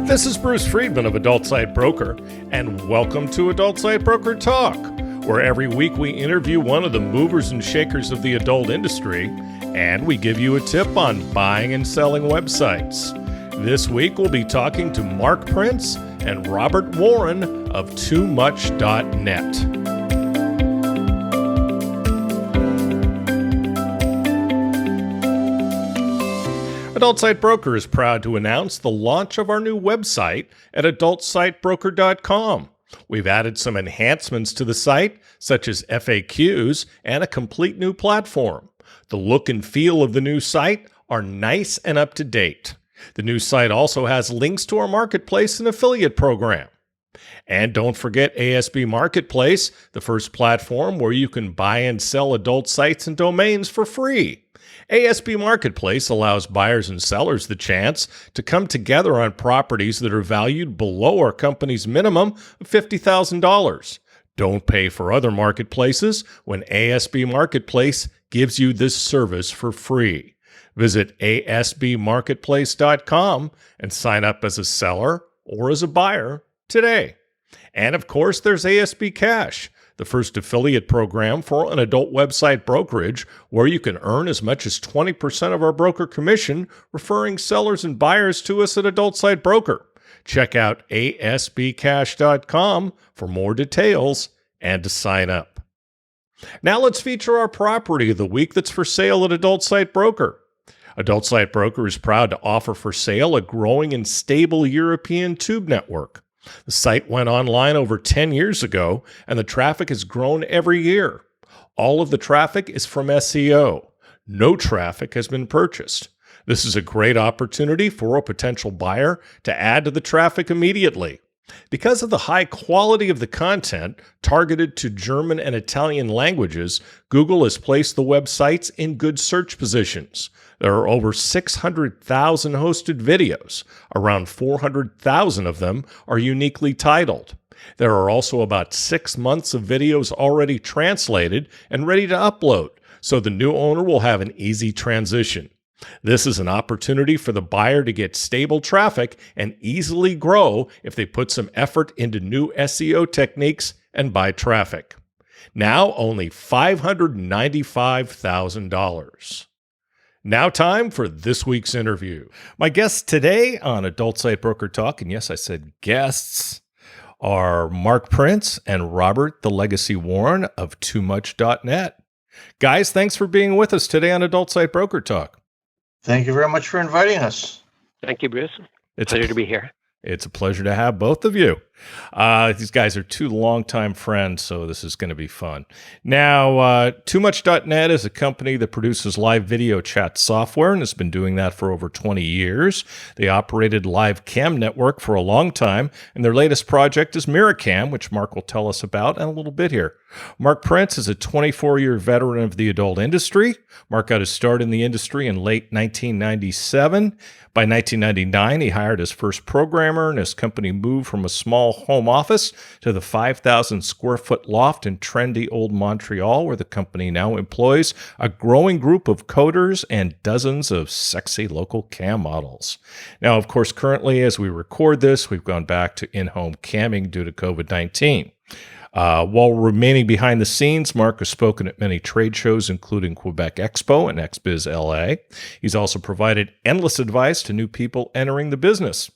This is Bruce Friedman of Adult Site Broker, and welcome to Adult Site Broker Talk, where every week we interview one of the movers and shakers of the adult industry, and we give you a tip on buying and selling websites. This week we'll be talking to Mark Prince and Robert Warren of TooMuch.net. Adult Site Broker is proud to announce the launch of our new website at adultsitebroker.com. We've added some enhancements to the site, such as FAQs and a complete new platform. The look and feel of the new site are nice and up to date. The new site also has links to our marketplace and affiliate program. And don't forget ASB Marketplace, the first platform where you can buy and sell adult sites and domains for free. ASB Marketplace allows buyers and sellers the chance to come together on properties that are valued below our company's minimum of $50,000. Don't pay for other marketplaces when ASB Marketplace gives you this service for free. Visit asbmarketplace.com and sign up as a seller or as a buyer today. And of course, there's ASB Cash, the first affiliate program for an adult website brokerage where you can earn as much as 20% of our broker commission referring sellers and buyers to us at Adult Site Broker. Check out asbcash.com for more details and to sign up. Now let's feature our property of the week that's for sale at Adult Site Broker. Adult Site Broker is proud to offer for sale a growing and stable European tube network. The site went online over 10 years ago, and the traffic has grown every year. All of the traffic is from SEO. No traffic has been purchased. This is a great opportunity for a potential buyer to add to the traffic immediately. Because of the high quality of the content targeted to German and Italian languages, Google has placed the websites in good search positions. There are over 600,000 hosted videos. Around 400,000 of them are uniquely titled. There are also about 6 months of videos already translated and ready to upload, so the new owner will have an easy transition. This is an opportunity for the buyer to get stable traffic and easily grow if they put some effort into new SEO techniques and buy traffic. Now only $595,000. Now time for this week's interview. My guests today on Adult Site Broker Talk, and yes, I said guests, are Mark Prince and Robert the Legacy Warren of TooMuch.net. Guys, thanks for being with us today on Adult Site Broker Talk. Thank you very much for inviting us. Thank you, Bruce. It's a pleasure to be here. It's a pleasure to have both of you. These guys are two longtime friends, so this is going to be fun. Now, TooMuch.net is a company that produces live video chat software and has been doing that for over 20 years. They operated Live Cam Network for a long time, and their latest project is Miracam, which Mark will tell us about in a little bit here. Mark Prince is a 24-year veteran of the adult industry. Mark got his start in the industry in late 1997. By 1999, he hired his first programmer, and his company moved from a small home office to the 5,000 square foot loft in trendy old Montreal, where the company now employs a growing group of coders and dozens of sexy local cam models. Now, of course, currently, as we record this, we've gone back to in-home camming due to COVID-19. While remaining behind the scenes, Mark has spoken at many trade shows, including Quebec Expo and XBiz LA. He's also provided endless advice to new people entering the business.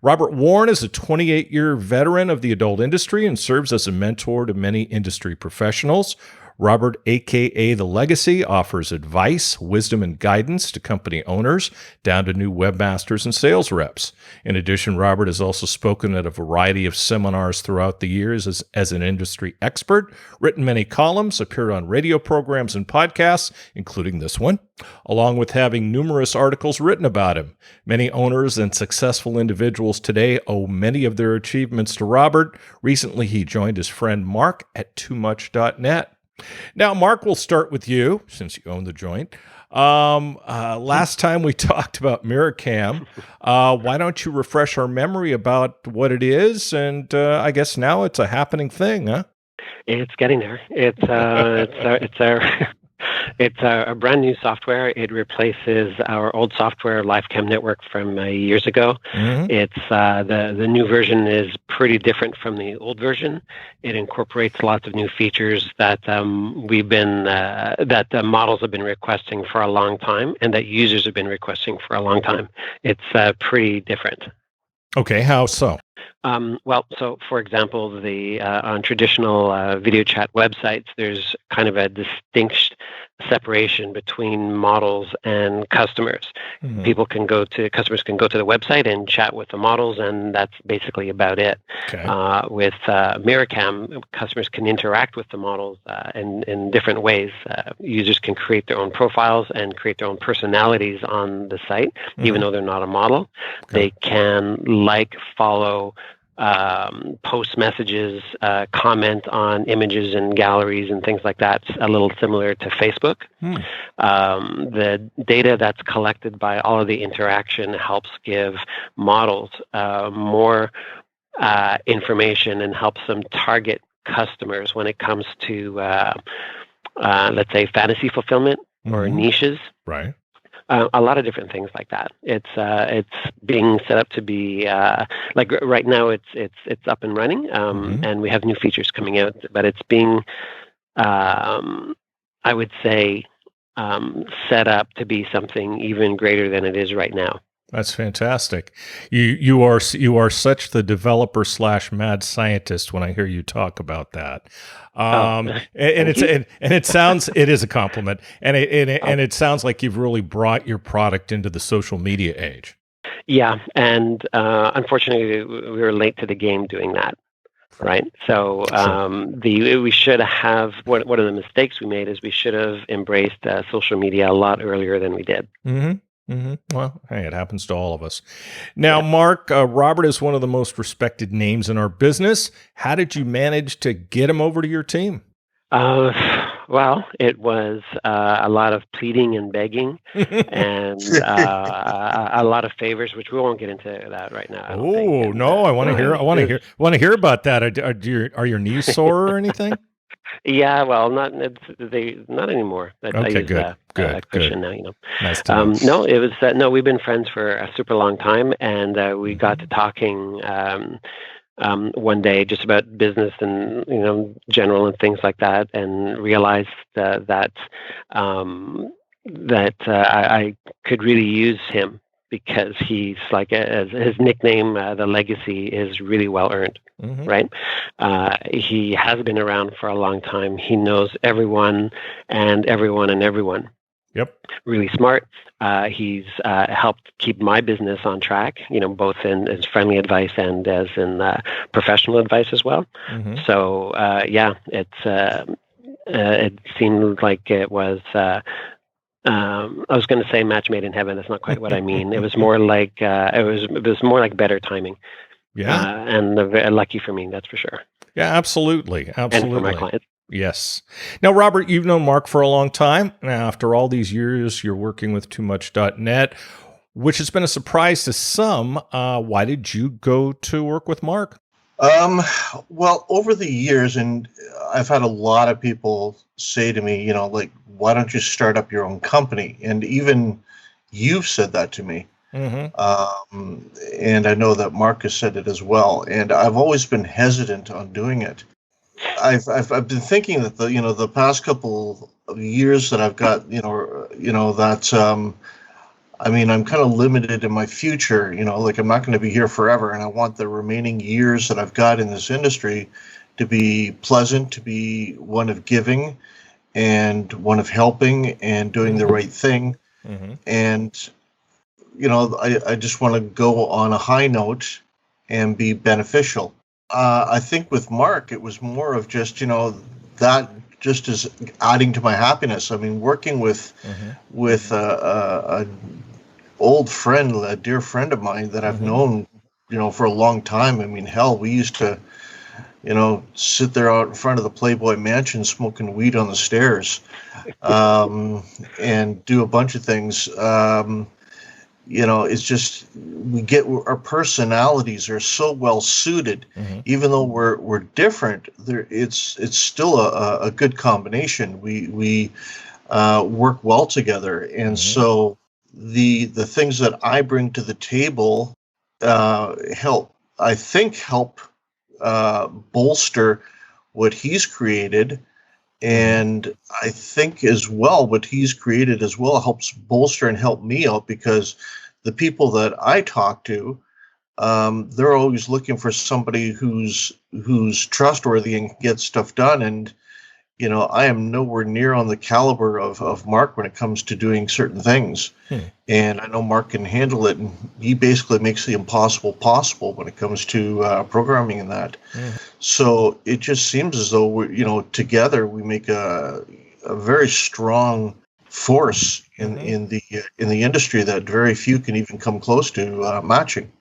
Robert Warren is a 28-year veteran of the adult industry and serves as a mentor to many industry professionals. Robert, a.k.a. The Legacy, offers advice, wisdom, and guidance to company owners, down to new webmasters and sales reps. In addition, Robert has also spoken at a variety of seminars throughout the years as an industry expert, written many columns, appeared on radio programs and podcasts, including this one, along with having numerous articles written about him. Many owners and successful individuals today owe many of their achievements to Robert. Recently, he joined his friend Mark at TooMuch.net. Now, Mark, we'll start with you, since you own the joint. Last time we talked about Miracam. Why don't you refresh our memory about what it is? And I guess now it's a happening thing, huh? It's getting there. It's our It's a brand new software. It replaces our old software, LiveCam Network, from years ago. Mm-hmm. It's the new version is pretty different from the old version. It incorporates lots of new features that models have been requesting for a long time, and that users have been requesting for a long time. It's pretty different. Okay, how so? So for example, on traditional video chat websites, there's kind of a distinct separation between models and customers. Mm-hmm. Customers can go to the website and chat with the models, and that's basically about it. Okay. With Miracam, customers can interact with the models in different ways. Users can create their own profiles and create their own personalities on the site, even though they're not a model. Okay. They can follow, post messages, comment on images and galleries and things like that, a little similar to Facebook. The data that's collected by all of the interaction helps give models more information and helps them target customers when it comes to, let's say, fantasy fulfillment or niches. Right. A lot of different things like that. It's being set up to be like right now. It's up and running, and we have new features coming out. But it's being, I would say, set up to be something even greater than it is right now. That's fantastic. You are such the developer / mad scientist when I hear you talk about that. And it sounds, it is a compliment, and it sounds like you've really brought your product into the social media age. Yeah, and unfortunately, we were late to the game doing that. Right. So we should have, one of the mistakes we made is we should have embraced social media a lot earlier than we did. Well, hey, it happens to all of us. Now, Mark, Robert is one of the most respected names in our business. How did you manage to get him over to your team? Well, it was a lot of pleading and begging, and a lot of favors, which we won't get into that right now. Oh no, I want to hear. I want to hear about that. Are your knees sore or anything? Yeah, well, not anymore. I use good. cushion now. You know. Nice to know. No, it was no. We've been friends for a super long time, and we got to talking one day just about business and general and things like that, and realized that I could really use him because he's like, as his nickname, the legacy is really well earned. Right? He has been around for a long time. He knows everyone and everyone. Yep. Really smart. He's helped keep my business on track, both in as friendly advice and as in professional advice as well. So, it seemed like it was, I was going to say match made in heaven. That's not quite what I mean. It was more like, it was more like better timing. Yeah. And lucky for me, that's for sure. Yeah, absolutely. And for my clients. Yes. Now, Robert, you've known Mark for a long time. Now, after all these years, you're working with TooMuch.net, which has been a surprise to some. Why did you go to work with Mark? Well, over the years, and I've had a lot of people say to me, like, why don't you start up your own company? And even you've said that to me. And I know that Mark has said it as well. And I've always been hesitant on doing it. I've been thinking that the past couple of years that I've got, I'm kind of limited in my future, like I'm not going to be here forever. And I want the remaining years that I've got in this industry to be pleasant, to be one of giving and one of helping and doing the right thing. And, I just want to go on a high note and be beneficial. I think with Mark, it was more of just, that just is adding to my happiness. I mean, working with a old friend, a dear friend of mine that I've known, for a long time. I mean, hell, we used to, sit there out in front of the Playboy Mansion smoking weed on the stairs, and do a bunch of things. It's just our personalities are so well suited, even though we're different. It's still a good combination. We work well together. And so the things that I bring to the table help bolster what he's created. And I think as well, what he's created as well helps bolster and help me out, because the people that I talk to, they're always looking for somebody who's trustworthy and can get stuff done. And I am nowhere near on the caliber of Mark when it comes to doing certain things. And I know Mark can handle it, and he basically makes the impossible possible when it comes to programming and that. So it just seems as though we, together we make a very strong force in the industry that very few can even come close to matching.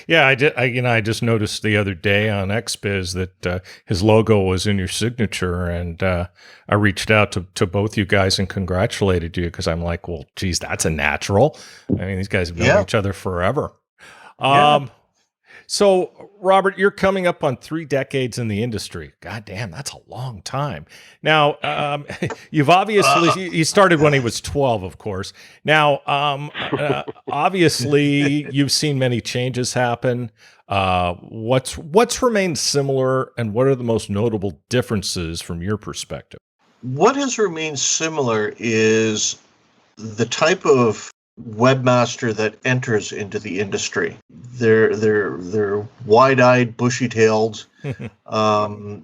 Yeah, I just noticed the other day on XBiz that his logo was in your signature, and I reached out to both you guys and congratulated you, because I'm like, well, geez, that's a natural. I mean, these guys have known each other forever. So, Robert, you're coming up on 3 decades in the industry. God damn, that's a long time. Now, you've obviously, you started when he was 12, of course. Now, obviously, you've seen many changes happen. What's remained similar, and what are the most notable differences from your perspective? What has remained similar is the type of webmaster that enters into the industry. They're wide-eyed, bushy-tailed,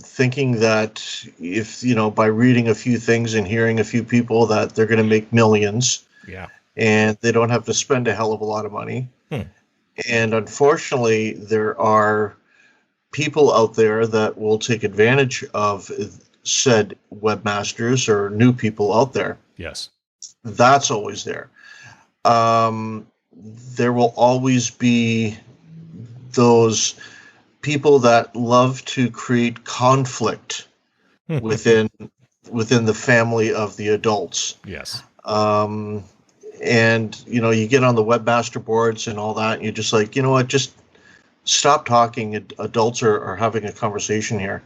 thinking that if by reading a few things and hearing a few people that they're going to make millions. Yeah. And they don't have to spend a hell of a lot of money. And unfortunately, there are people out there that will take advantage of said webmasters or new people out there. Yes. That's always there. There will always be those people that love to create conflict within the family of the adults. Yes. And you get on the webmaster boards and all that, and you're just like, what, just stop talking. Adults are having a conversation here.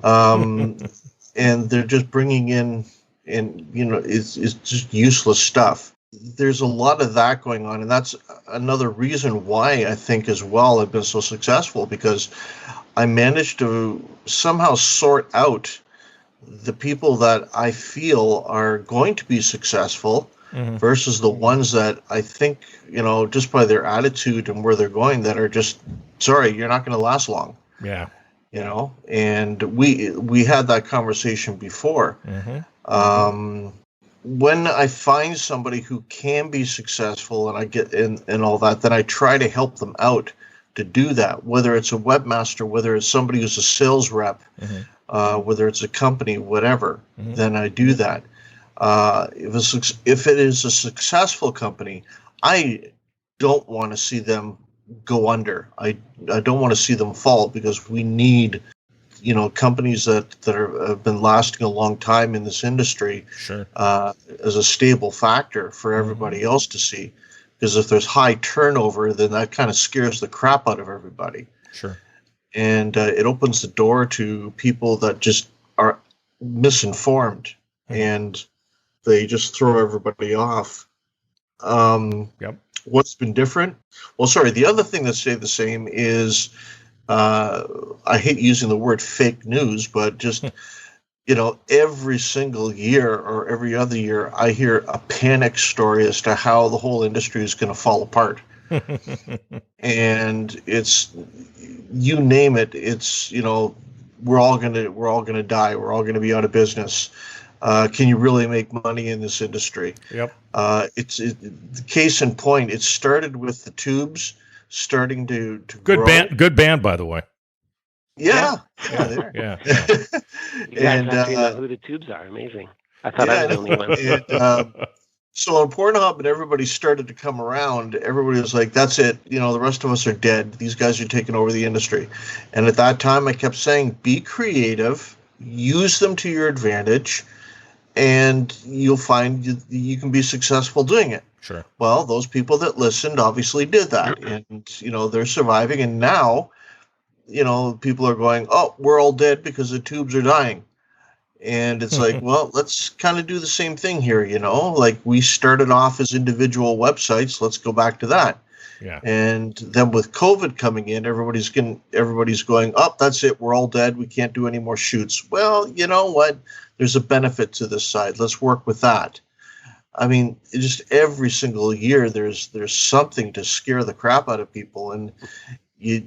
And they're just bringing in, and it's just useless stuff. There's a lot of that going on, and that's another reason why I think as well I've been so successful, because I managed to somehow sort out the people that I feel are going to be successful versus the ones that I think, just by their attitude and where they're going, that are just, sorry, you're not going to last long. Yeah. And we had that conversation before. When I find somebody who can be successful and I get and all that, then I try to help them out to do that, whether it's a webmaster, whether it's somebody who's a sales rep, whether it's a company, whatever, then I do that. If it is a successful company, I don't want to see them go under. I don't want to see them fall, because we need companies that have been lasting a long time in this industry, sure, as a stable factor for everybody else to see. Because if there's high turnover, then that kind of scares the crap out of everybody. Sure. And it opens the door to people that just are misinformed, and they just throw everybody off. What's been different? Well, sorry, the other thing that stayed the same is, I hate using the word fake news, but just, every single year or every other year, I hear a panic story as to how the whole industry is going to fall apart. And it's, you name it, it's, we're all going to die. We're all going to be out of business. Can you really make money in this industry? Yep. The case in point, it started with the tubes starting to good grow. Good band, by the way. Yeah. You guys actually know who the tubes are. Amazing. I thought I was the only one. So on Pornhub, and everybody started to come around, everybody was like, that's it. The rest of us are dead. These guys are taking over the industry. And at that time, I kept saying, be creative, use them to your advantage, and you'll find you can be successful doing it. Sure. Well, those people that listened obviously did that, and they're surviving. And now, people are going, "Oh, we're all dead because the tubes are dying." And it's like, well, let's kind of do the same thing here, like we started off as individual websites. Let's go back to that. Yeah. And then with COVID coming in, everybody's going, oh, that's it. We're all dead. We can't do any more shoots. Well, you know what? There's a benefit to this side. Let's work with that. I mean, just every single year, there's something to scare the crap out of people. And you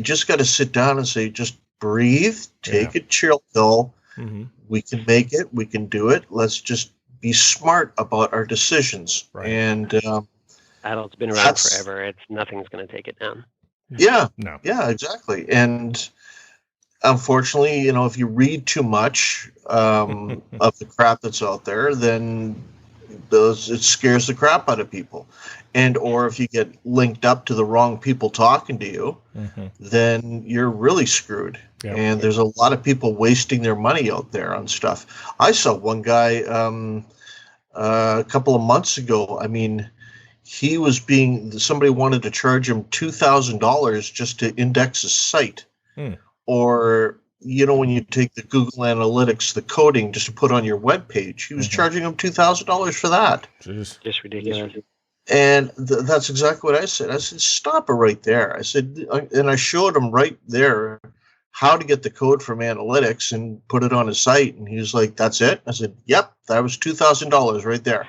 just got to sit down and say, just breathe, take a chill pill. Mm-hmm. We can make it. We can do it. Let's just be smart about our decisions. Right. And adults been around forever. Nothing's going to take it down. Yeah. No. Yeah, exactly. And unfortunately, if you read too much of the crap that's out there, then it scares the crap out of people. And or if you get linked up to the wrong people talking to you, then you're really screwed. Yep. And there's a lot of people wasting their money out there on stuff. I saw one guy a couple of months ago. I mean, somebody wanted to charge him $2,000 just to index a site. Or, when you take the Google Analytics, the coding just to put on your web page, he was charging him $2,000 for that. Jeez. Just ridiculous. And that's exactly what I said. I said, stop it right there. I said, and I showed him right there how to get the code from analytics and put it on his site. And he was like, that's it? I said, yep, that was $2,000 right there.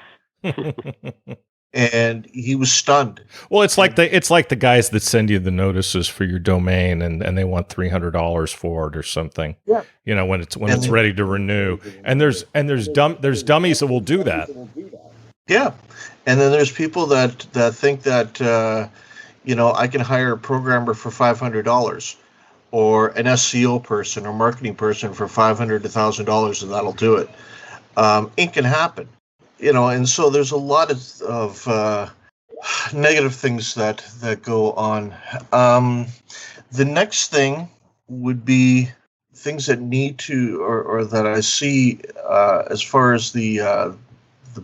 And he was stunned. Well, it's like the guys that send you the notices for your domain and they want $300 for it or something. Yeah. When it's ready to renew. And there's dummies that will do that. Yeah. And then there's people that think that I can hire a programmer for $500 or an SEO person or marketing person for $500 to $1,000 and that'll do it. It can happen. And so there's a lot of negative things that go on. The next thing would be things that need to, or that I see as far as the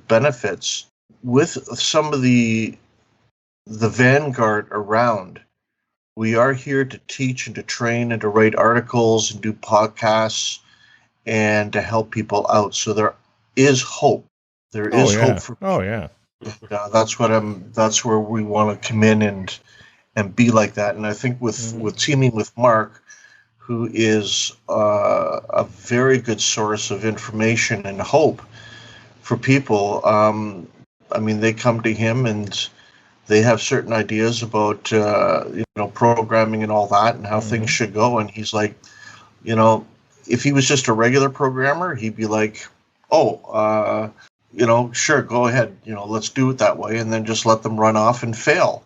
benefits with some of the vanguard around. We are here to teach and to train and to write articles and do podcasts and to help people out. So there is hope. There is hope for people. Oh yeah. That's where we want to come in and be like that. And I think with teaming with Mark, who is a very good source of information and hope for people. They come to him and they have certain ideas about programming and all that and how things should go. And he's like, if he was just a regular programmer, he'd be like, sure, go ahead. Let's do it that way, and then just let them run off and fail.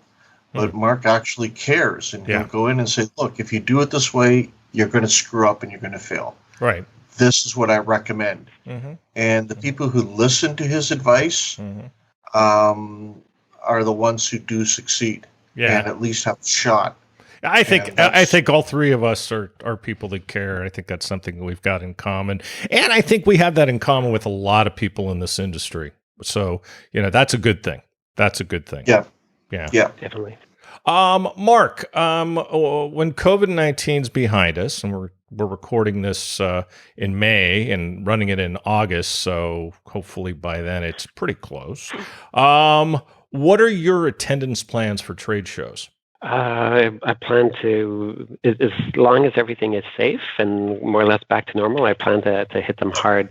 But Mark actually cares, and he'll go in and say, look, if you do it this way, you're going to screw up and you're going to fail. Right. This is what I recommend. And the people who listen to his advice are the ones who do succeed and at least have a shot. I think all three of us are people that care. I think that's something that we've got in common. And I think we have that in common with a lot of people in this industry. So, that's a good thing. That's a good thing. Yeah. Yeah. Yeah. Definitely. Mark, when COVID-19's behind us, and we're recording this in May and running it in August, so hopefully by then it's pretty close. What are your attendance plans for trade shows? I plan to, as long as everything is safe and more or less back to normal, I plan to hit them hard.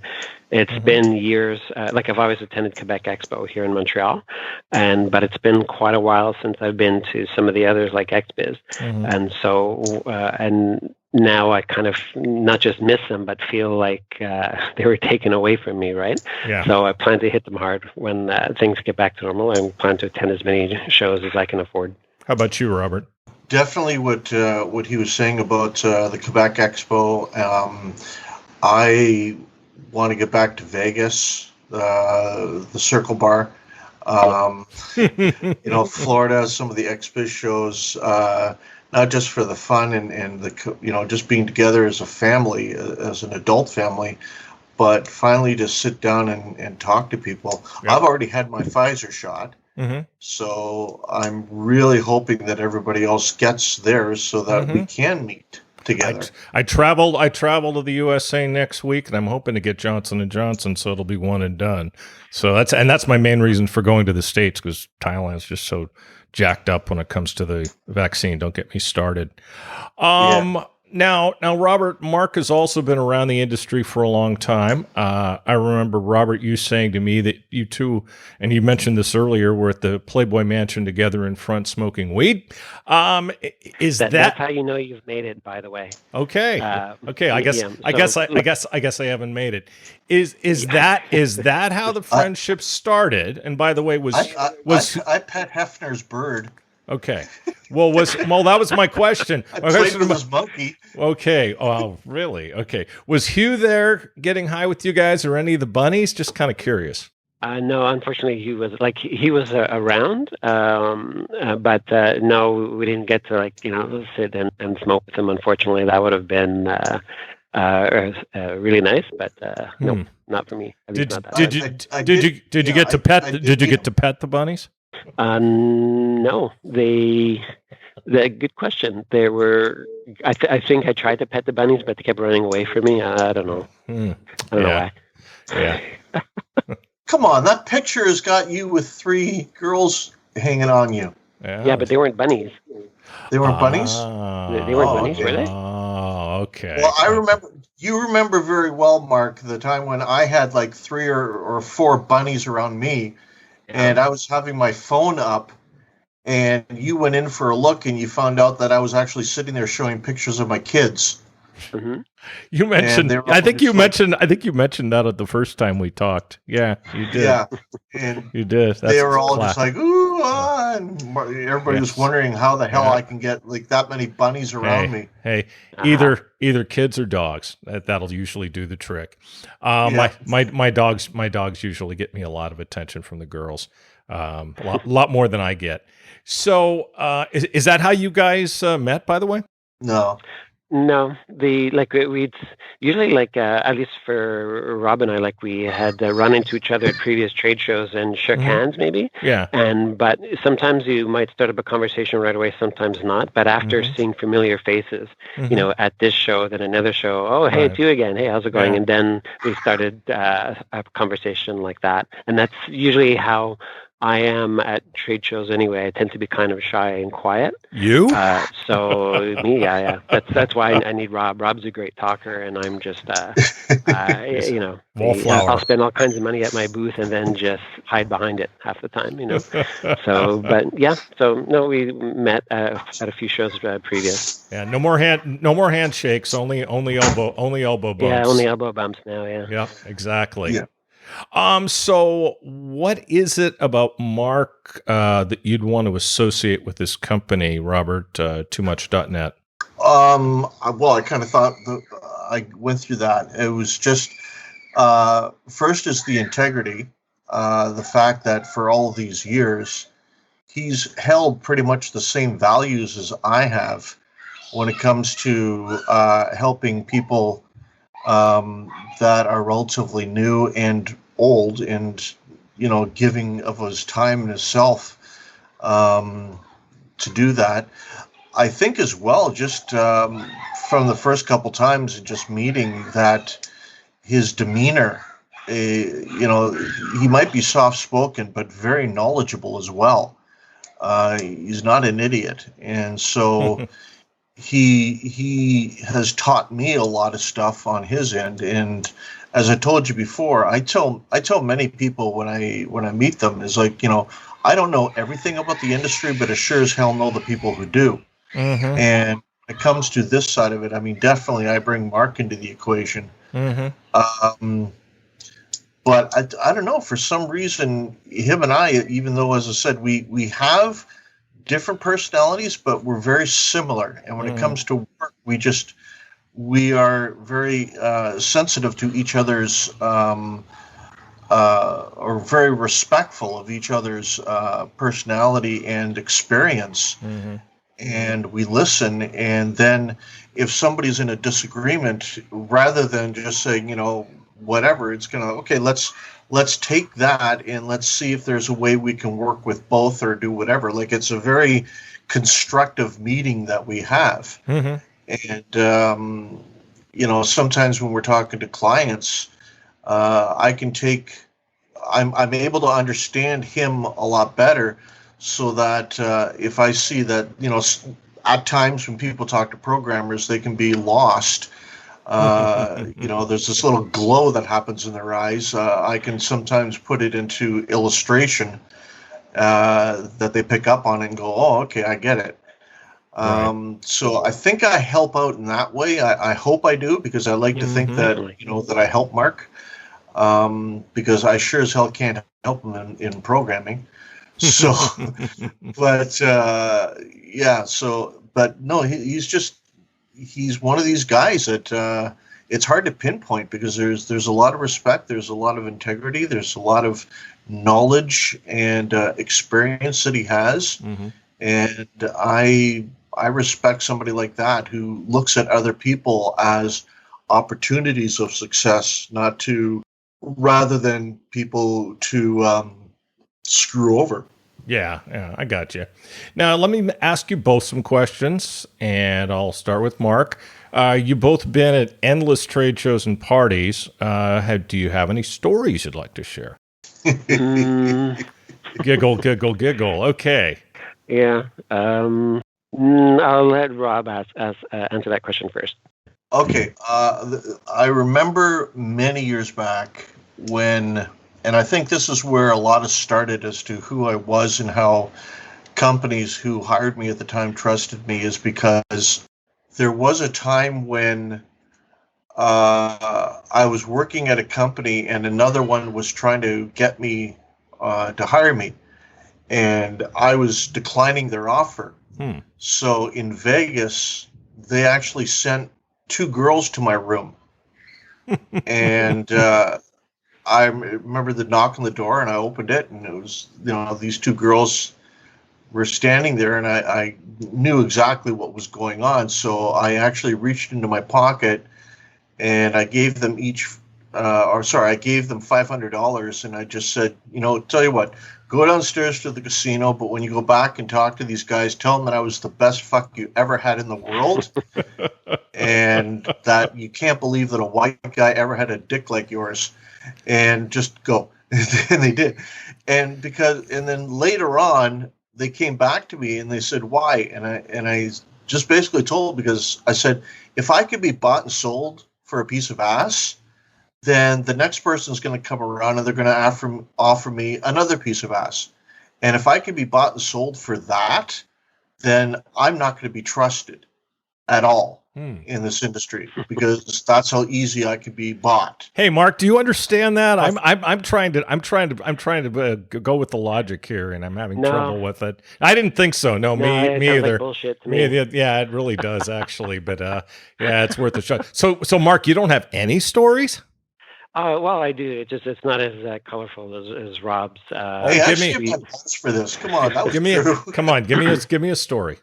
It's been years, I've always attended Quebec Expo here in Montreal, but it's been quite a while since I've been to some of the others like XBiz. And so, and now I kind of not just miss them, but feel like they were taken away from me, right? Yeah. So I plan to hit them hard when things get back to normal, and plan to attend as many shows as I can afford. How about you, Robert? Definitely what he was saying about the Quebec Expo. I want to get back to Vegas, the Circle Bar. Florida, some of the XBiz shows, not just for the fun and the just being together as a family, as an adult family, but finally to sit down and talk to people. Yep. I've already had my Pfizer shot. So I'm really hoping that everybody else gets theirs so that we can meet. together. I travel to the USA next week, and I'm hoping to get Johnson & Johnson, so it'll be one and done. So that's my main reason for going to the States, because Thailand's just so jacked up when it comes to the vaccine. Don't get me started. Now, Robert, Mark has also been around the industry for a long time. I remember, Robert, you saying to me that you two, and you mentioned this earlier, were at the Playboy Mansion together in front smoking weed. That's how you know you've made it, by the way. Okay. Okay. I guess I haven't made it. Is that how the friendship started? And by the way, I pet Hefner's bird. Okay. Well, that was my question. I played with his monkey. Okay. Oh, really? Okay. Was Hugh there getting high with you guys, or any of the bunnies? Just kind of curious. No, unfortunately, he was around, but no, we didn't get to sit and smoke with him. Unfortunately, that would have been really nice, but no, not for me. Did you get to pet the bunnies? No, the good question. There were, I think I tried to pet the bunnies, but they kept running away from me. I don't know. I don't know why. Yeah. Come on, that picture has got you with 3 girls hanging on you. Yeah, but they weren't bunnies. They weren't bunnies? They weren't bunnies, were they? Oh, okay. Well, you remember very well, Mark, the time when I had like 3 or 4 bunnies around me. And I was having my phone up, and you went in for a look, and you found out that I was actually sitting there showing pictures of my kids. Mm-hmm. You mentioned. I think you mentioned that at the first time we talked. Yeah, you did. Yeah, and you did. They were all just like, ooh, and everybody was wondering how the hell I can get like that many bunnies around me. Hey, either kids or dogs. That'll usually do the trick. My dogs usually get me a lot of attention from the girls. A lot more than I get. So, is that how you guys met? By the way, no. No, we'd usually at least for Rob and I, we had run into each other at previous trade shows and shook hands maybe. Yeah. But sometimes you might start up a conversation right away, sometimes not. But after seeing familiar faces, at this show, then another show, oh, hey, it's you again. Hey, how's it going? Yeah. And then we started a conversation like that. And that's usually how I am at trade shows anyway. I tend to be kind of shy and quiet. You? So me, yeah. That's why I need Rob. Rob's a great talker, and I'm just, wallflower. I'll spend all kinds of money at my booth and then just hide behind it half the time, So, but yeah. So no, we met at a few shows previous. Yeah. No more handshakes. Only elbow bumps. Yeah, only elbow bumps now. Yeah. Yeah. Exactly. Yeah. So what is it about Mark that you'd want to associate with this company, Robert, TooMuch.net? Well, I kind of thought I went through that. It was just first is the integrity, the fact that for all of these years, he's held pretty much the same values as I have when it comes to helping people that are relatively new and old, and giving of his time and himself to do that. I think as well, just from the first couple times just meeting, that his demeanor, he might be soft spoken but very knowledgeable as well. He's not an idiot, and so he has taught me a lot of stuff on his end. And as I told you before, I tell many people when I meet them is I don't know everything about the industry, but I sure as hell know the people who do. Mm-hmm. And when it comes to this side of it, I mean, definitely I bring Mark into the equation. Mm-hmm. But I don't know, for some reason, him and I, even though, as I said, we have different personalities, but we're very similar. And when it comes to work, we are very sensitive to each other's, or very respectful of each other's personality and experience. Mm-hmm. And we listen. And then if somebody's in a disagreement, rather than just saying, whatever, it's going to, okay, let's take that and let's see if there's a way we can work with both or do whatever. It's a very constructive meeting that we have. Mm-hmm. And sometimes when we're talking to clients, I can take. I'm able to understand him a lot better, so that if I see that at times when people talk to programmers, they can be lost. There's this little glow that happens in their eyes. I can sometimes put it into illustration that they pick up on and go, "Oh, okay, I get it." Right. So I think I help out in that way. I hope I do, because I like to think that that I help Mark, because I sure as hell can't help him in programming. So, but yeah. So, but no, he's one of these guys that it's hard to pinpoint, because there's a lot of respect, there's a lot of integrity, there's a lot of knowledge and experience that he has, and I respect somebody like that who looks at other people as opportunities of success, rather than people to screw over. Yeah, I got you. Now, let me ask you both some questions, and I'll start with Mark. You both been at endless trade shows and parties. Do you have any stories you'd like to share? Giggle, giggle, giggle. Okay. Yeah. I'll let Rob answer that question first. Okay. I remember many years back when, and I think this is where a lot of started as to who I was and how companies who hired me at the time trusted me, is because there was a time when I was working at a company and another one was trying to get me to hire me, and I was declining their offer. So in Vegas, they actually sent 2 girls to my room, and I remember the knock on the door, and I opened it, and it was these 2 girls were standing there, and I knew exactly what was going on. So I actually reached into my pocket, and I gave them I gave them $500, and I just said, tell you what, go downstairs to the casino, but when you go back and talk to these guys, tell them that I was the best fuck you ever had in the world, and that you can't believe that a white guy ever had a dick like yours, and just go. And they did. And then later on, they came back to me and they said, why? And I just basically told, because I said, if I could be bought and sold for a piece of ass, then the next person is going to come around and they're going to offer me another piece of ass. And if I can be bought and sold for that, then I'm not going to be trusted at all in this industry, because that's how easy I could be bought. Hey, Mark, do you understand that? I'm trying to go with the logic here, and I'm having trouble with it. I didn't think so. No, me either. Like bullshit to me. Yeah, it really does actually. But yeah, it's worth a shot. So Mark, you don't have any stories? Well, I do. It's not as colorful as Rob's. Hey, I should have for this. Come on, that was true. Come on, give me a story.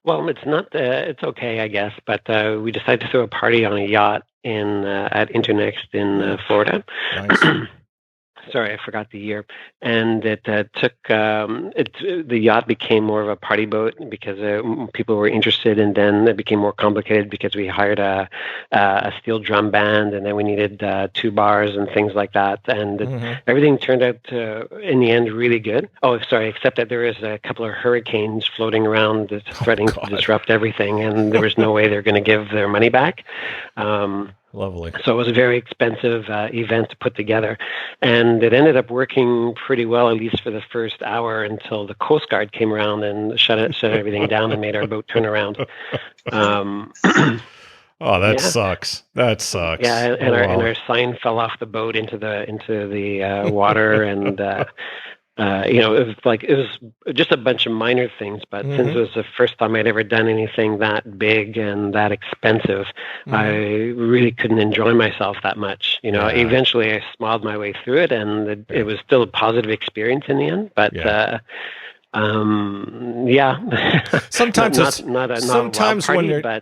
Well, it's not. It's okay, I guess. But we decided to throw a party on a yacht at Internext in Florida. Nice. Sorry, I forgot the year. And it took the yacht became more of a party boat because people were interested, and then it became more complicated because we hired a steel drum band, and then we needed 2 bars and things like that. And everything turned out in the end really good. Oh, sorry, except that there was a couple of hurricanes floating around threatening to disrupt everything, and there was no way they're going to give their money back. Lovely. So it was a very expensive event to put together, and it ended up working pretty well, at least for the first hour, until the Coast Guard came around and shut everything down and made our boat turn around. Oh, that sucks. That sucks. Yeah, and our sign fell off the boat into the water, and it was just a bunch of minor things, but since it was the first time I'd ever done anything that big and that expensive, I really couldn't enjoy myself that much. Eventually I smiled my way through it, and it was still a positive experience in the end, but sometimes sometimes when you're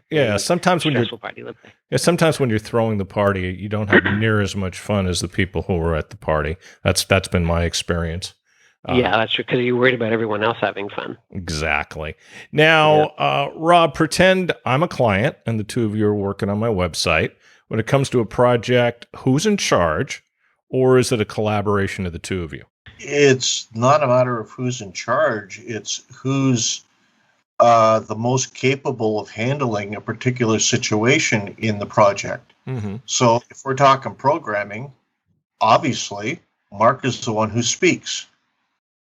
sometimes when you're throwing the party, you don't have near as much fun as the people who were at the party. That's been my experience. Yeah, that's true, because you're worried about everyone else having fun. Exactly. Now, Rob, pretend I'm a client and the two of you are working on my website. When it comes to a project, who's in charge, or is it a collaboration of the two of you? It's not a matter of who's in charge. It's who's the most capable of handling a particular situation in the project. Mm-hmm. So if we're talking programming, obviously, Mark is the one who speaks.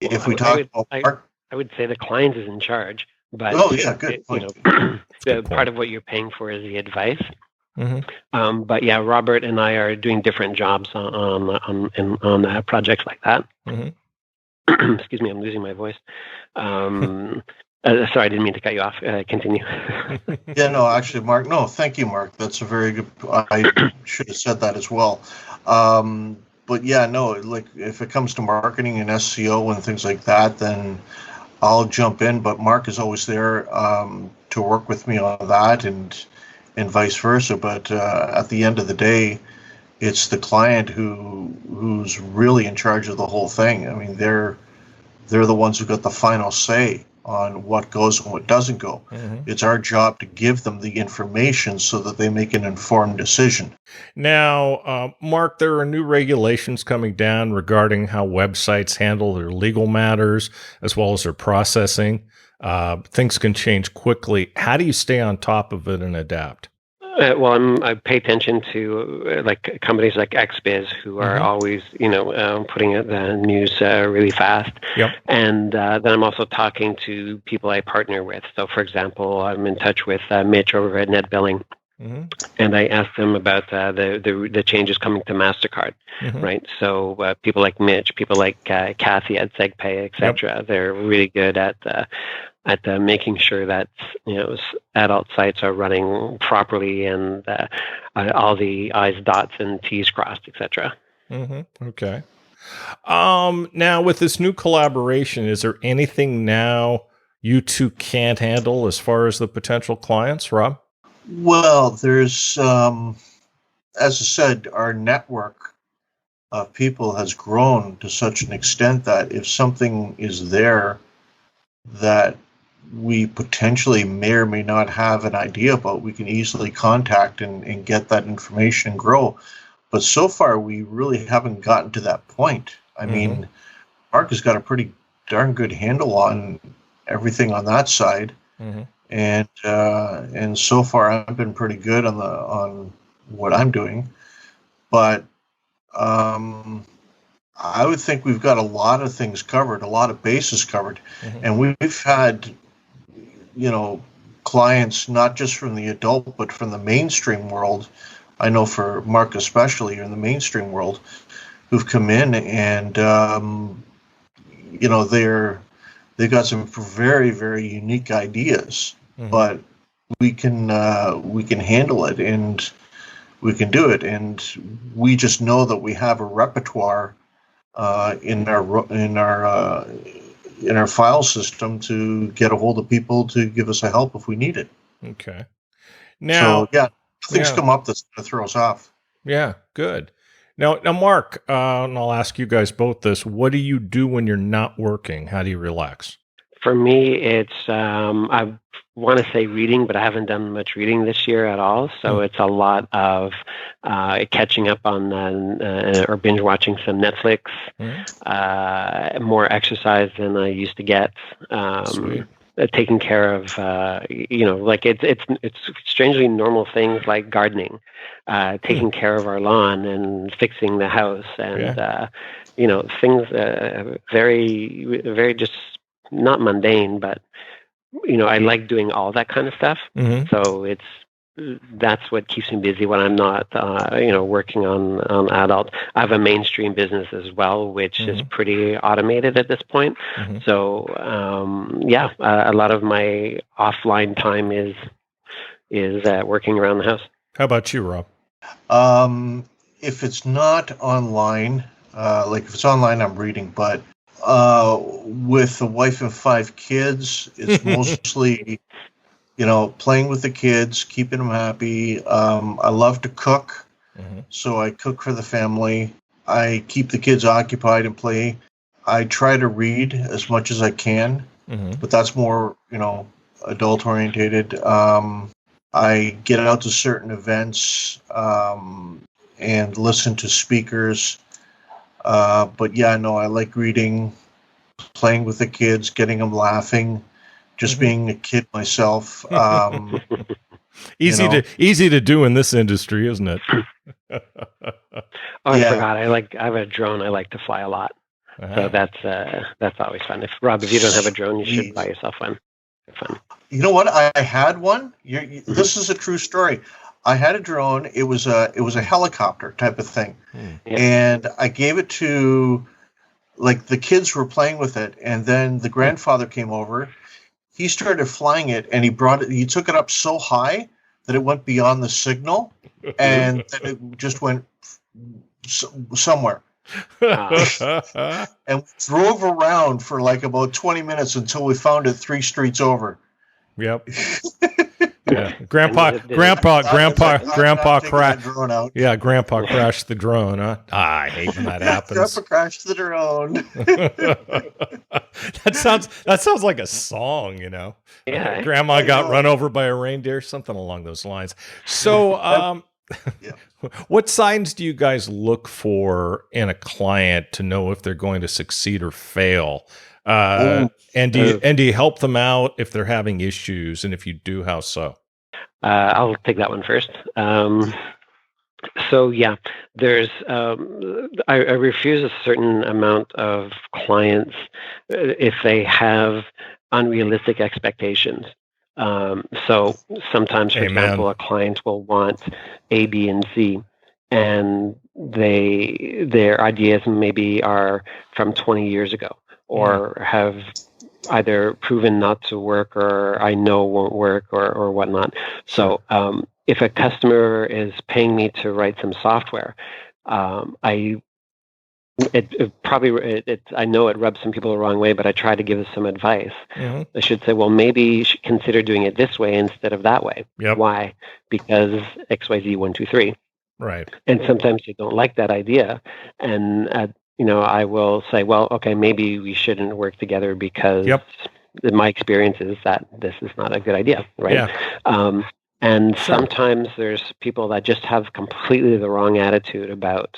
Well, If we talk about Mark, I would say the client is in charge, but oh yeah, good point. Part of what you're paying for is the advice. Mm-hmm. But yeah, Robert and I are doing different jobs on projects like that. Mm-hmm. Excuse me, I'm losing my voice. Sorry, I didn't mean to cut you off. Continue. Yeah, no, actually, Mark, no, thank you, Mark. That's a very good, I should have said that as well. But yeah, no, like if it comes to marketing and SEO and things like that, then I'll jump in. But Mark is always there to work with me on that, and vice versa. But at the end of the day, it's the client who's really in charge of the whole thing. I mean, they're the ones who got the final say on what goes and what doesn't go. Mm-hmm. It's our job to give them the information so that they make an informed decision. Now, Mark, there are new regulations coming down regarding how websites handle their legal matters as well as their processing. Things can change quickly. How do you stay on top of it and adapt? Well, I pay attention to like companies like XBiz, who are always, putting out the news really fast. Yep. And then I'm also talking to people I partner with. So, for example, I'm in touch with Mitch over at Net Billing, and I asked them about the changes coming to MasterCard, right? So people like Mitch, people like Kathy at SegPay, etc. They're really good at making sure that adult sites are running properly and all the I's dots and T's crossed, etc. Okay. Now with this new collaboration, is there anything now you two can't handle as far as the potential clients, Rob? Well, there's, as I said, our network of people has grown to such an extent that if something is there that we potentially may or may not have an idea about, we can easily contact and get that information and grow. But so far, we really haven't gotten to that point. I mean, Mark has got a pretty darn good handle on everything on that side. And so far I've been pretty good on what I'm doing, but I would think we've got a lot of things covered, a lot of bases covered, and we've had clients not just from the adult but from the mainstream world. I know for Mark especially in the mainstream world, who've come in and they've got some very, very unique ideas. But we can handle it and we can do it, and we just know that we have a repertoire in our file system to get a hold of people to give us a help if we need it. Okay. Now, so things come up that's going to throw us off. Yeah, good. Now, Mark, and I'll ask you guys both this: what do you do when you're not working? How do you relax? For me, it's I want to say reading, but I haven't done much reading this year at all. So it's a lot of catching up on or binge watching some Netflix, more exercise than I used to get. Taking care of, like it's strangely normal things like gardening, taking care of our lawn and fixing the house, and things very, very just not mundane, but I like doing all that kind of stuff. So that's what keeps me busy when I'm not, working on adult. I have a mainstream business as well, which is pretty automated at this point. So, a lot of my offline time is working around the house. How about you, Rob? If it's not online, like if it's online, I'm reading, but with a wife and 5 kids, it's mostly playing with the kids, keeping them happy. I love to cook, so I cook for the family. I keep the kids occupied and play. I try to read as much as I can, but that's more, adult orientated. I get out to certain events and listen to speakers. But yeah, no, I like reading, playing with the kids, getting them laughing, just being a kid myself. Easy to do in this industry, isn't it? I forgot. I have a drone. I like to fly a lot. So that's always fun. If you don't have a drone, you should buy yourself one. Fun. You know what? I had one. This is a true story. I had a drone. It was a helicopter type of thing, and I gave it to, like, the kids were playing with it, and then the grandfather came over. He started flying it, and he took it up so high that it went beyond the signal, and then it just went somewhere. And we drove around for like about 20 minutes until we found it 3 streets over. Yep. Yeah. Grandpa crashed. Yeah, Grandpa crashed the drone. Huh? I hate when that happens. Grandpa crashed the drone. That sounds like a song, Yeah. Grandma got run over by a reindeer, something along those lines. So, what signs do you guys look for in a client to know if they're going to succeed or fail? And do you help them out if they're having issues? And if you do, how so? I'll take that one first. So yeah, there's I refuse a certain amount of clients if they have unrealistic expectations. So sometimes, for example, a client will want A, B, and C, and their ideas maybe are from 20 years ago, or have either proven not to work, or I know won't work, or whatnot. So if a customer is paying me to write some software, I know it rubs some people the wrong way, but I try to give some advice. I should say, well, maybe you should consider doing it this way instead of that way. Yep. Why? Because XYZ 1, 2, 3. Right. And sometimes you don't like that idea, and I will say, well, okay, maybe we shouldn't work together because my experience is that this is not a good idea, right? Yeah. And sometimes there's people that just have completely the wrong attitude about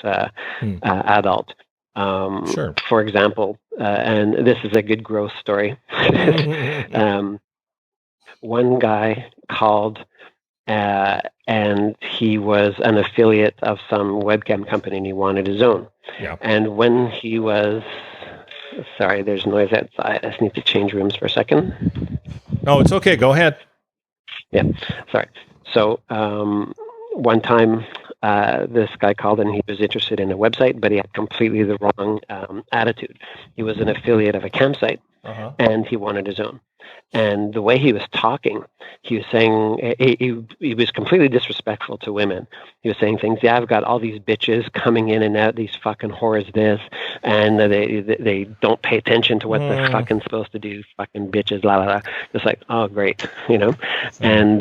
adult. For example, and this is a good growth story. One guy called, and he was an affiliate of some webcam company, and he wanted his own. Yeah. And when he was, sorry, there's noise outside. I just need to change rooms for a second. No, it's okay. Go ahead. Yeah, sorry. So one time, this guy called and he was interested in a website, but he had completely the wrong attitude. He was an affiliate of a campsite, and he wanted his own. And the way he was talking, he was saying, he was completely disrespectful to women. He was saying things, I've got all these bitches coming in and out, these fucking whores this, and they don't pay attention to what they're fucking supposed to do, fucking bitches, la la la. Just like, oh, great, And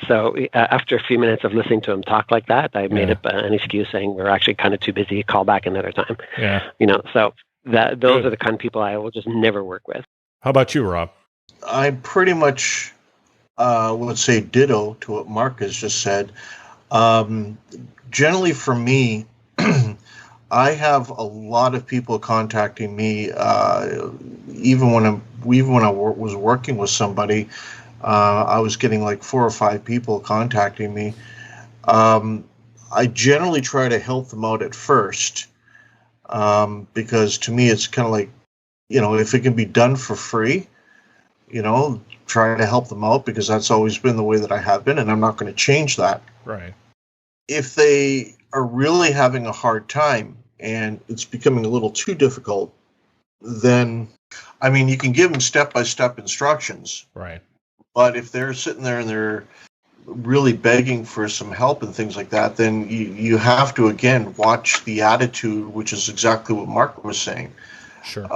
so after a few minutes of listening to him talk like that, I made up an excuse saying we're actually kind of too busy, call back another time. Yeah. So those are the kind of people I will just never work with. How about you, Rob? I pretty much would say ditto to what Mark has just said. Generally, for me, I have a lot of people contacting me. Even when I was working with somebody, I was getting like 4 or 5 people contacting me. I generally try to help them out at first, because to me it's kind of like, if it can be done for free, try to help them out, because that's always been the way that I have been, and I'm not going to change that. Right. If they are really having a hard time and it's becoming a little too difficult, then, you can give them step-by-step instructions. Right. But if they're sitting there and they're really begging for some help and things like that, then you have to, again, watch the attitude, which is exactly what Mark was saying. Sure.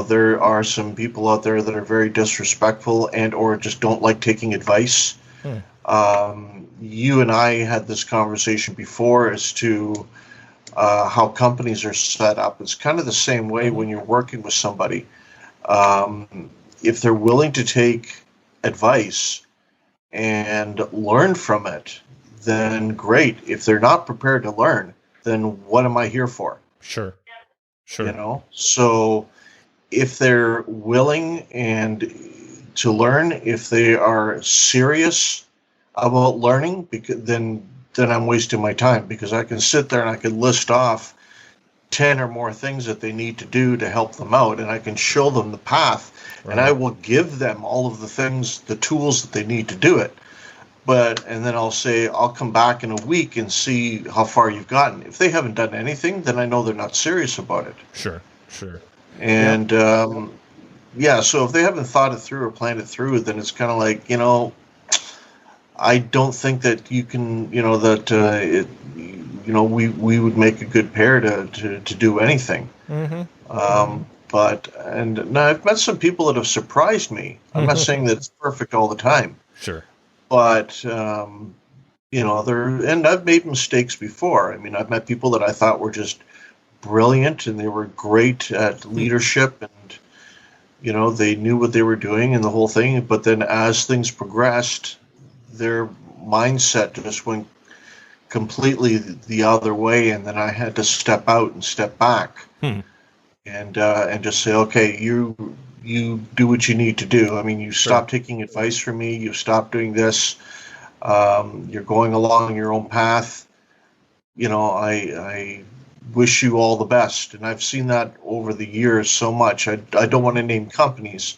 There are some people out there that are very disrespectful and or just don't like taking advice. You and I had this conversation before as to how companies are set up. It's kind of the same way when you're working with somebody. If they're willing to take advice and learn from it, then great. If they're not prepared to learn, then what am I here for? Sure. You know? So if they're willing and to learn, if they are serious about learning, because then I'm wasting my time, because I can sit there and I can list off 10 or more things that they need to do to help them out, and I can show them the path, and I will give them all of the things, the tools that they need to do it. And then I'll say, I'll come back in a week and see how far you've gotten. If they haven't done anything, then I know they're not serious about it. Sure. And so if they haven't thought it through or planned it through, then it's kind of like, I don't think that you can, we would make a good pair to do anything. Now I've met some people that have surprised me. I'm not saying that it's perfect all the time. Sure. But, and I've made mistakes before. I mean, I've met people that I thought were just brilliant and they were great at leadership and, they knew what they were doing and the whole thing. But then as things progressed, their mindset just went completely the other way. And then I had to step out and step back and just say, okay, you do what you need to do. I mean, you stop taking advice from me. You stop doing this. You're going along your own path. I wish you all the best. And I've seen that over the years so much. I don't want to name companies.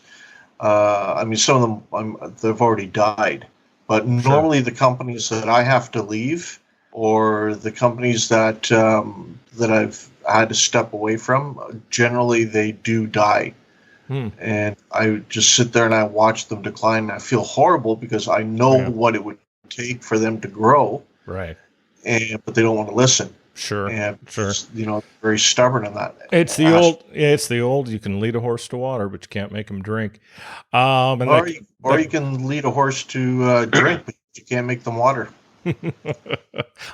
Some of them, they've already died. But normally the companies that I have to leave, or the companies that I've had to step away from, generally they do die. And I just sit there and I watch them decline, and I feel horrible because I know what it would take for them to grow. Right. But they don't want to listen. Sure. And very stubborn in that. It's the old. You can lead a horse to water, but you can't make him drink. You can lead a horse to drink, but you can't make them water.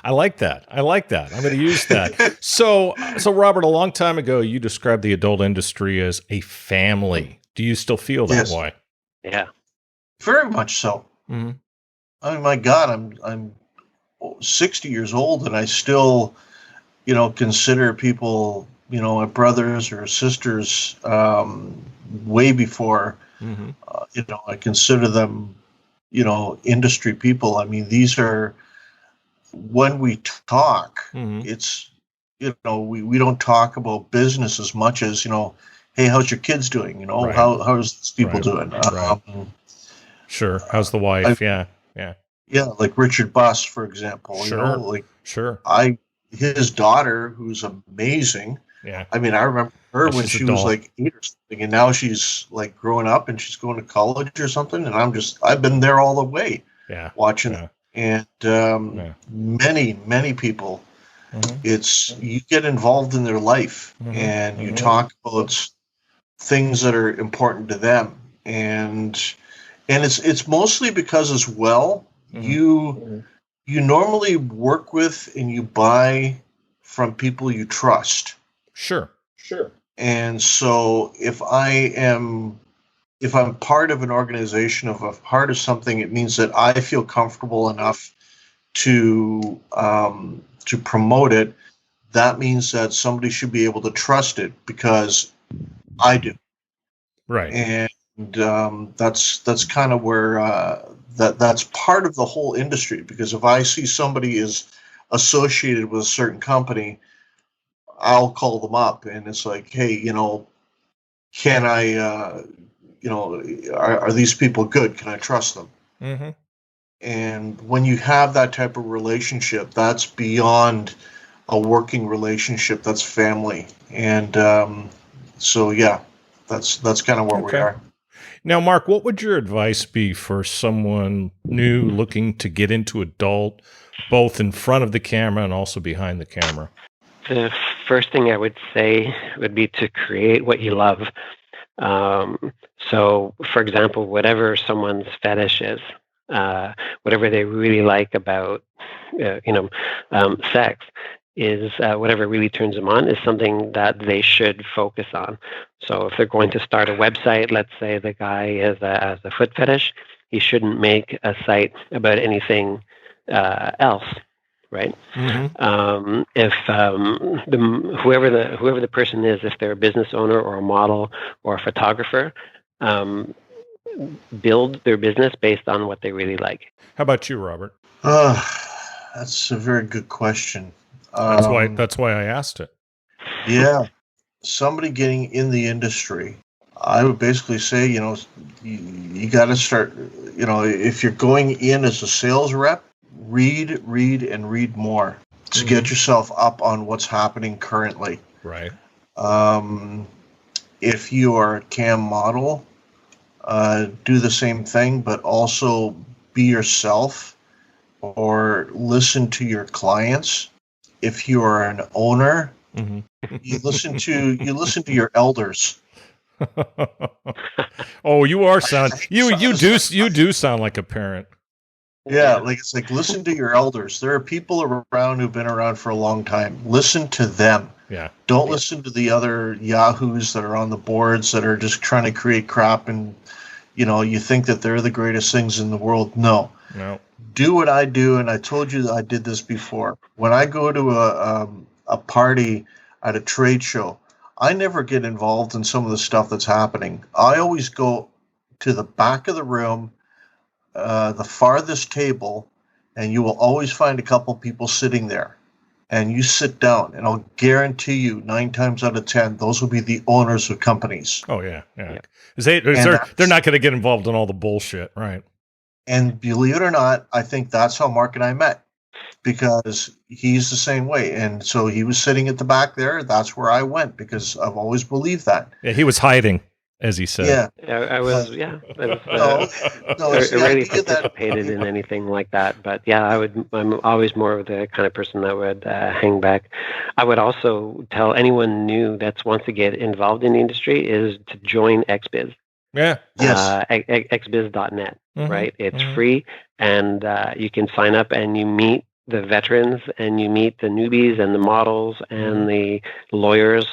I like that. I'm going to use that. So Robert, a long time ago, you described the adult industry as a family. Do you still feel that way? Yeah, very much so. Mm-hmm. I mean, my God, I'm 60 years old, and I still, consider people, my brothers or sisters, way before, I consider them, industry people. I mean, these are, when we talk, it's, we don't talk about business as much as, hey, how's your kids doing? How's these people doing? Sure. How's the wife? Yeah. Like Richard Buss, for example. His daughter, who's amazing. Yeah. I mean, I remember her when she was like 8 or something, and now she's like growing up and she's going to college or something. And I've been there all the way, watching it. And many people, you get involved in their life and you talk about things that are important to them. And it's mostly because as well, you normally work with and you buy from people you trust. Sure. And so if I'm part of an organization, if I'm part of something, it means that I feel comfortable enough to promote it. That means that somebody should be able to trust it because I do. Right. And that's kind of where that's part of the whole industry, because if I see somebody is associated with a certain company, I'll call them up and it's like, hey, can I, are these people good? Can I trust them? Mm-hmm. And when you have that type of relationship, that's beyond a working relationship. That's family. And that's kind of where we are. Now, Mark, what would your advice be for someone new looking to get into adult, both in front of the camera and also behind the camera? The first thing I would say would be to create what you love. So, for example, whatever someone's fetish is, whatever they really like about, sex, is whatever really turns them on is something that they should focus on. So if they're going to start a website, let's say the guy has a foot fetish, he shouldn't make a site about anything else, right? If whoever the person is, if they're a business owner or a model or a photographer, build their business based on what they really like. How about you, Robert? That's a very good question. That's why I asked it. Yeah. Somebody getting in the industry, I would basically say, you got to start, if you're going in as a sales rep, read, and read more to get yourself up on what's happening currently. Right. If you are a cam model, do the same thing, but also be yourself or listen to your clients. If you are an owner, you listen to your elders. Oh, you do sound like a parent. Yeah, it's like listen to your elders. There are people around who've been around for a long time. Listen to them. Yeah. Don't listen to the other yahoos that are on the boards that are just trying to create crap and you think that they're the greatest things in the world. No. Do what I do, and I told you that I did this before. When I go to a party at a trade show, I never get involved in some of the stuff that's happening. I always go to the back of the room, the farthest table, and you will always find a couple people sitting there. And you sit down, and I'll guarantee you 9 times out of 10, those will be the owners of companies. Oh, yeah. They're not going to get involved in all the bullshit, right? And believe it or not, I think that's how Mark and I met, because he's the same way. And so he was sitting at the back there. That's where I went, because I've always believed that. Yeah, he was hiding, as he said. Yeah. I was, I rarely participated in anything like that. But yeah, I'm always more of the kind of person that would hang back. I would also tell anyone new that wants to get involved in the industry is to join XBiz. Yeah. Yes. xbiz.net, right? It's free, and you can sign up and you meet the veterans and you meet the newbies and the models and the lawyers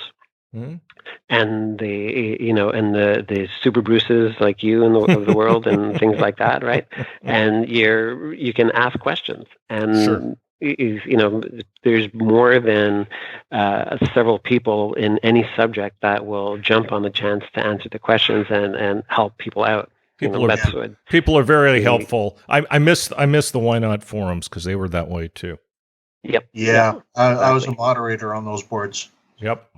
and the super Bruces like you of the world and things like that, right? And you can ask questions, and there's more than several people in any subject that will jump on the chance to answer the questions and help people out. People are very helpful. I miss the Why Not forums, because they were that way too. Yep. Yeah. Exactly. I was a moderator on those boards. Yep.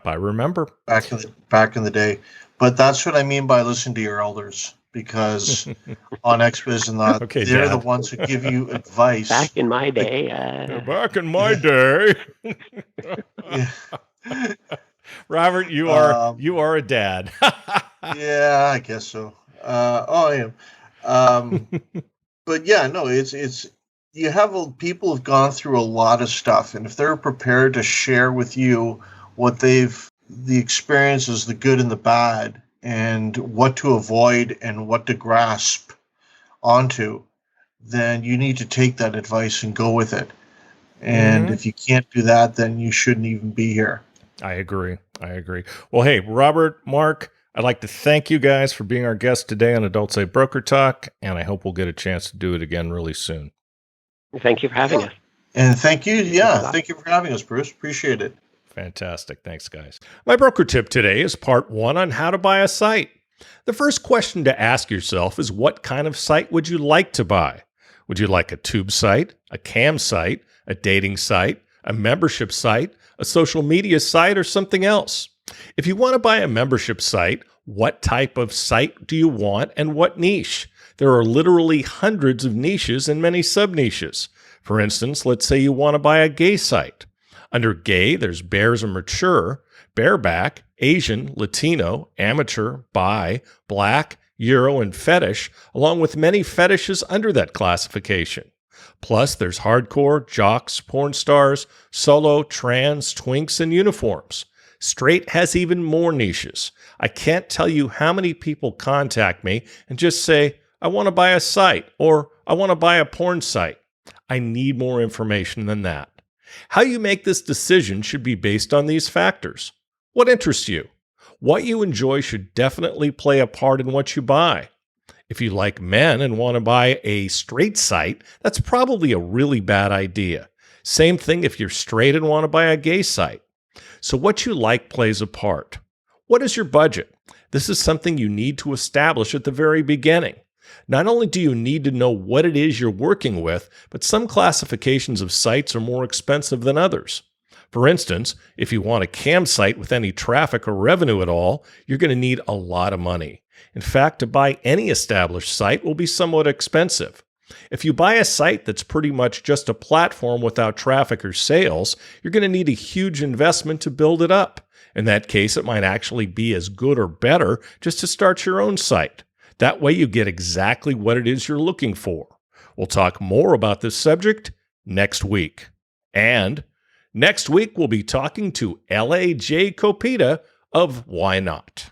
I remember back in the day. But that's what I mean by listen to your elders, because on XBiz and that, they're Dad. The ones who give you advice. Back in my day. Robert, you are a dad. Yeah, I guess so. I am. But yeah, no, it's you have people who've gone through a lot of stuff, and if they're prepared to share with you what the experiences, the good and the bad, and what to avoid and what to grasp onto, then you need to take that advice and go with it. And if you can't do that, then you shouldn't even be here. I agree. Well, hey, Robert, Mark, I'd like to thank you guys for being our guests today on Adult Site Broker Talk, and I hope we'll get a chance to do it again really soon. Thank you for having us. And thank you. Yeah, thank you for having us, Bruce. Appreciate it. Fantastic. Thanks, guys. My broker tip today is part 1 on how to buy a site. The first question to ask yourself is, what kind of site would you like to buy? Would you like a tube site, a cam site, a dating site, a membership site, a social media site, or something else? If you want to buy a membership site, what type of site do you want and what niche? There are literally hundreds of niches and many sub-niches. For instance, let's say you want to buy a gay site. Under gay, there's bears and mature, bareback, Asian, Latino, amateur, bi, black, Euro, and fetish, along with many fetishes under that classification. Plus, there's hardcore, jocks, porn stars, solo, trans, twinks, and uniforms. Straight has even more niches. I can't tell you how many people contact me and just say, I want to buy a site, or I want to buy a porn site. I need more information than that. How you make this decision should be based on these factors. What interests you? What you enjoy should definitely play a part in what you buy. If you like men and want to buy a straight site, that's probably a really bad idea. Same thing if you're straight and want to buy a gay site. So what you like plays a part. What is your budget? This is something you need to establish at the very beginning. Not only do you need to know what it is you're working with, but some classifications of sites are more expensive than others. For instance, if you want a cam site with any traffic or revenue at all, you're going to need a lot of money. In fact, to buy any established site will be somewhat expensive. If you buy a site that's pretty much just a platform without traffic or sales, you're going to need a huge investment to build it up. In that case, it might actually be as good or better just to start your own site. That way you get exactly what it is you're looking for. We'll talk more about this subject next week. And next week, we'll be talking to L.A.J. Copita of Why Not?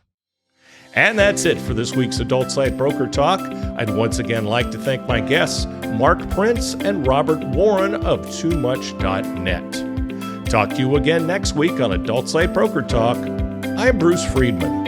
And that's it for this week's Adult Site Broker Talk. I'd once again like to thank my guests, Mark Prince and Robert Warren of TooMuch.net. Talk to you again next week on Adult Site Broker Talk. I'm Bruce Friedman.